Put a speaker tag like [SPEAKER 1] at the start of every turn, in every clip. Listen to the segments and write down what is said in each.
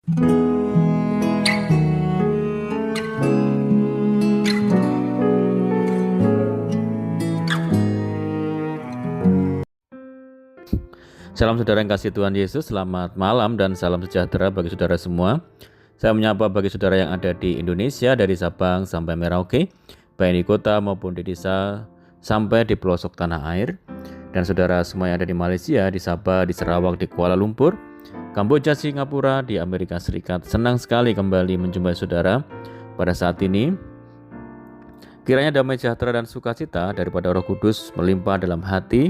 [SPEAKER 1] Salam saudara yang kasih Tuhan Yesus, selamat malam dan salam sejahtera bagi saudara semua. Saya menyapa bagi saudara yang ada di Indonesia dari Sabang sampai Merauke, baik di kota maupun di desa sampai di pelosok tanah air. Dan saudara semua yang ada di Malaysia, di Sabah, di Sarawak, di Kuala Lumpur, Kamboja, Singapura, di Amerika Serikat. Senang sekali kembali menjumpai saudara pada saat ini. Kiranya damai sejahtera dan sukacita daripada Roh Kudus melimpah dalam hati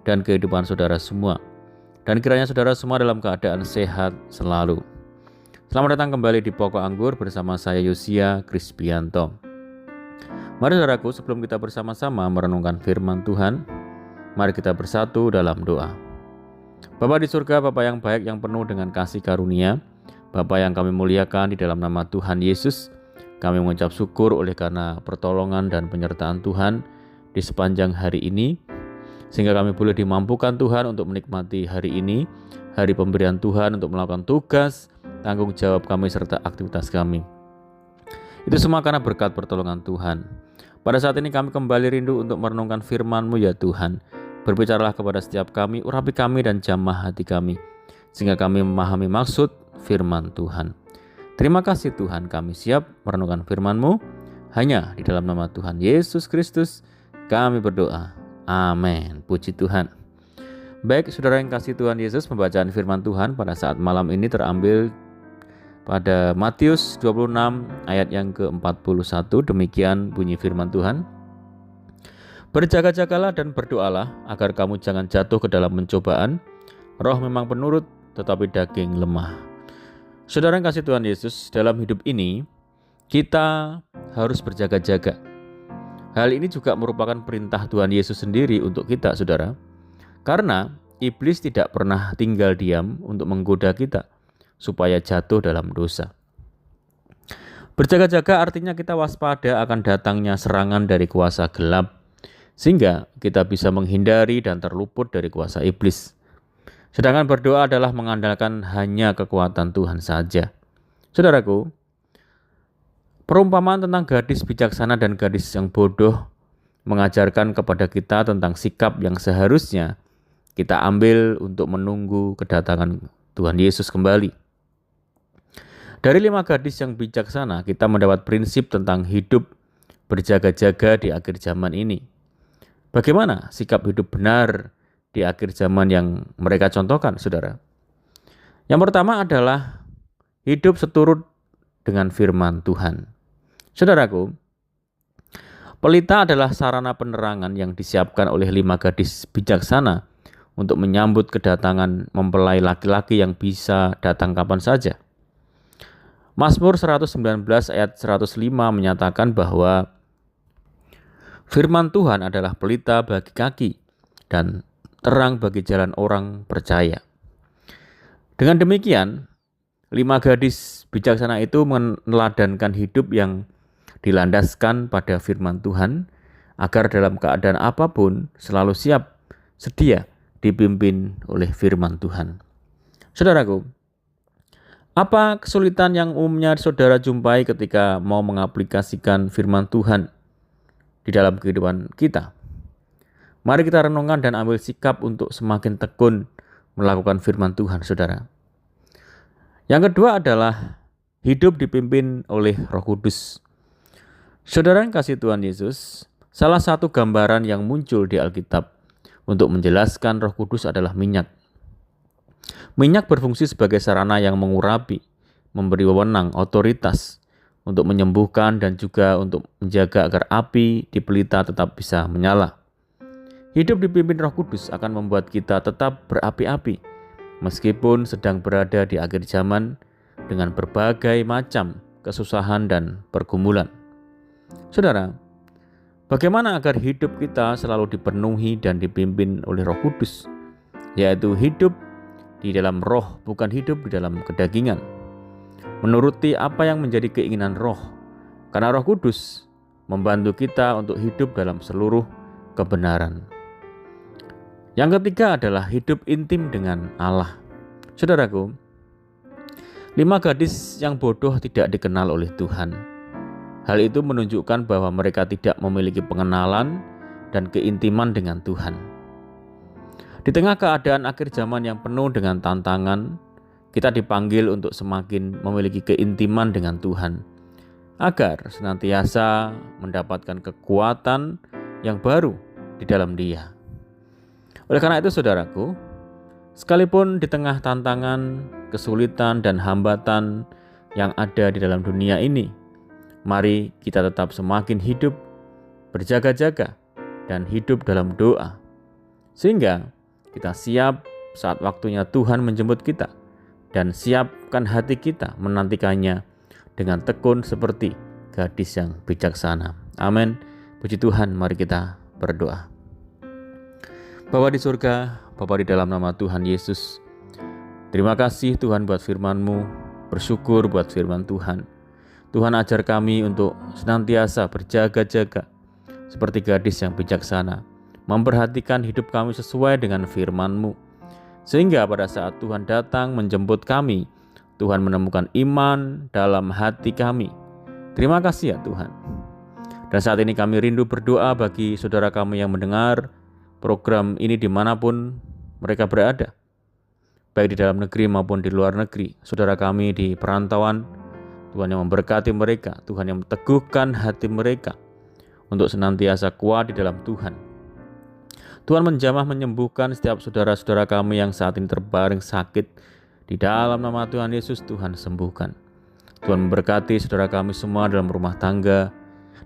[SPEAKER 1] dan kehidupan saudara semua. Dan kiranya saudara semua dalam keadaan sehat selalu. Selamat datang kembali di Pokok Anggur bersama saya Yosia Krispianto. Mari saudaraku, sebelum kita bersama-sama merenungkan firman Tuhan, mari kita bersatu dalam doa. Bapa di surga, Bapa yang baik yang penuh dengan kasih karunia, Bapa yang kami muliakan di dalam nama Tuhan Yesus, kami mengucap syukur oleh karena pertolongan dan penyertaan Tuhan di sepanjang hari ini, sehingga kami boleh dimampukan Tuhan untuk menikmati hari ini, hari pemberian Tuhan untuk melakukan tugas, tanggung jawab kami serta aktivitas kami. Itu semua karena berkat pertolongan Tuhan. Pada saat ini kami kembali rindu untuk merenungkan firman-Mu ya Tuhan. Berbicaralah kepada setiap kami, urapi kami dan jamah hati kami, sehingga kami memahami maksud firman Tuhan. Terima kasih Tuhan, kami siap merenungkan firman-Mu. Hanya di dalam nama Tuhan Yesus Kristus kami berdoa. Amin. Puji Tuhan. Baik, saudara yang kasih Tuhan Yesus, pembacaan firman Tuhan pada saat malam ini terambil pada Matius 26 ayat yang ke-41. Demikian bunyi firman Tuhan. Berjaga-jagalah dan berdoalah agar kamu jangan jatuh ke dalam pencobaan. Roh memang penurut, tetapi daging lemah. Saudara yang kasih Tuhan Yesus, dalam hidup ini kita harus berjaga-jaga. Hal ini juga merupakan perintah Tuhan Yesus sendiri untuk kita, saudara. Karena iblis tidak pernah tinggal diam untuk menggoda kita supaya jatuh dalam dosa. Berjaga-jaga artinya kita waspada akan datangnya serangan dari kuasa gelap, sehingga kita bisa menghindari dan terluput dari kuasa iblis. Sedangkan berdoa adalah mengandalkan hanya kekuatan Tuhan saja. Saudaraku, perumpamaan tentang gadis bijaksana dan gadis yang bodoh mengajarkan kepada kita tentang sikap yang seharusnya kita ambil untuk menunggu kedatangan Tuhan Yesus kembali. Dari 5 gadis yang bijaksana, kita mendapat prinsip tentang hidup berjaga-jaga di akhir zaman ini. Bagaimana sikap hidup benar di akhir zaman yang mereka contohkan, saudara? Yang pertama adalah hidup seturut dengan firman Tuhan. Saudaraku, pelita adalah sarana penerangan yang disiapkan oleh 5 gadis bijaksana untuk menyambut kedatangan mempelai laki-laki yang bisa datang kapan saja. Mazmur 119 ayat 105 menyatakan bahwa firman Tuhan adalah pelita bagi kaki dan terang bagi jalan orang percaya. Dengan demikian, 5 gadis bijaksana itu meneladankan hidup yang dilandaskan pada firman Tuhan agar dalam keadaan apapun selalu siap sedia dipimpin oleh firman Tuhan. Saudaraku, apa kesulitan yang umumnya saudara jumpai ketika mau mengaplikasikan firman Tuhan di dalam kehidupan kita? Mari kita renungkan dan ambil sikap untuk semakin tekun melakukan firman Tuhan, saudara. Yang kedua adalah hidup dipimpin oleh Roh Kudus. Saudara yang kasih Tuhan Yesus, salah satu gambaran yang muncul di Alkitab untuk menjelaskan Roh Kudus adalah minyak. Minyak berfungsi sebagai sarana yang mengurapi, memberi wewenang, otoritas untuk menyembuhkan dan juga untuk menjaga agar api di pelita tetap bisa menyala. Hidup dipimpin Roh Kudus akan membuat kita tetap berapi-api, meskipun sedang berada di akhir zaman dengan berbagai macam kesusahan dan pergumulan. Saudara, bagaimana agar hidup kita selalu dipenuhi dan dipimpin oleh Roh Kudus, yaitu hidup di dalam roh, bukan hidup di dalam kedagingan. Menuruti apa yang menjadi keinginan roh, karena Roh Kudus membantu kita untuk hidup dalam seluruh kebenaran. Yang ketiga adalah hidup intim dengan Allah. Saudaraku, 5 gadis yang bodoh tidak dikenal oleh Tuhan. Hal itu menunjukkan bahwa mereka tidak memiliki pengenalan dan keintiman dengan Tuhan. Di tengah keadaan akhir zaman yang penuh dengan tantangan, kita dipanggil untuk semakin memiliki keintiman dengan Tuhan, agar senantiasa mendapatkan kekuatan yang baru di dalam Dia. Oleh karena itu, saudaraku, sekalipun di tengah tantangan, kesulitan, dan hambatan yang ada di dalam dunia ini, mari kita tetap semakin hidup, berjaga-jaga, dan hidup dalam doa, sehingga kita siap saat waktunya Tuhan menjemput kita, dan siapkan hati kita menantikannya dengan tekun seperti gadis yang bijaksana. Amin. Puji Tuhan, mari kita berdoa. Bapa di surga, Bapa di dalam nama Tuhan Yesus, terima kasih Tuhan buat firman-Mu, bersyukur buat firman Tuhan. Tuhan ajar kami untuk senantiasa berjaga-jaga seperti gadis yang bijaksana, memperhatikan hidup kami sesuai dengan firman-Mu, sehingga pada saat Tuhan datang menjemput kami, Tuhan menemukan iman dalam hati kami. Terima kasih ya Tuhan. Dan saat ini kami rindu berdoa bagi saudara kami yang mendengar program ini dimanapun mereka berada, baik di dalam negeri maupun di luar negeri. Saudara kami di perantauan, Tuhan yang memberkati mereka, Tuhan yang meneguhkan hati mereka untuk senantiasa kuat di dalam Tuhan. Tuhan menjamah menyembuhkan setiap saudara-saudara kami yang saat ini terbaring sakit. Di dalam nama Tuhan Yesus, Tuhan sembuhkan. Tuhan memberkati saudara kami semua dalam rumah tangga,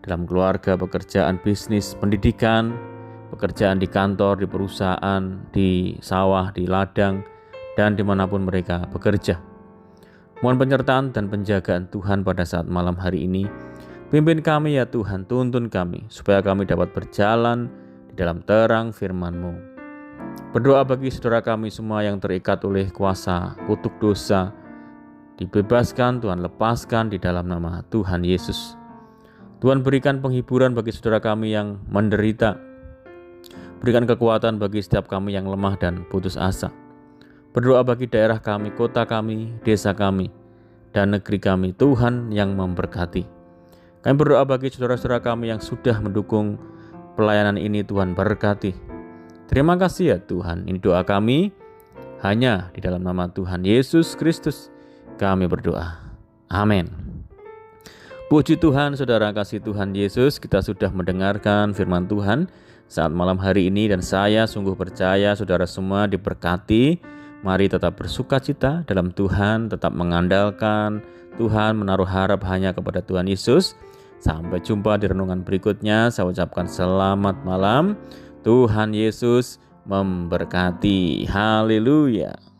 [SPEAKER 1] dalam keluarga, pekerjaan, bisnis, pendidikan, pekerjaan di kantor, di perusahaan, di sawah, di ladang, dan dimanapun mereka bekerja. Mohon penyertaan dan penjagaan Tuhan pada saat malam hari ini. Pimpin kami ya Tuhan, tuntun kami, supaya kami dapat berjalan di dalam terang firman-Mu. Berdoa bagi saudara kami semua yang terikat oleh kuasa kutuk dosa, dibebaskan, Tuhan lepaskan di dalam nama Tuhan Yesus. Tuhan berikan penghiburan bagi saudara kami yang menderita, berikan kekuatan bagi setiap kami yang lemah dan putus asa. Berdoa bagi daerah kami, kota kami, desa kami, dan negeri kami, Tuhan yang memberkati. Kami berdoa bagi saudara-saudara kami yang sudah mendukung pelayanan ini, Tuhan berkati. Terima kasih ya Tuhan, ini doa kami hanya di dalam nama Tuhan Yesus Kristus kami berdoa. Amin. Puji Tuhan, saudara kasih Tuhan Yesus, kita sudah mendengarkan firman Tuhan saat malam hari ini, dan saya sungguh percaya saudara semua diberkati. Mari tetap bersukacita dalam Tuhan, tetap mengandalkan Tuhan, menaruh harap hanya kepada Tuhan Yesus. Sampai jumpa di renungan berikutnya. Saya ucapkan selamat malam. Tuhan Yesus memberkati. Haleluya.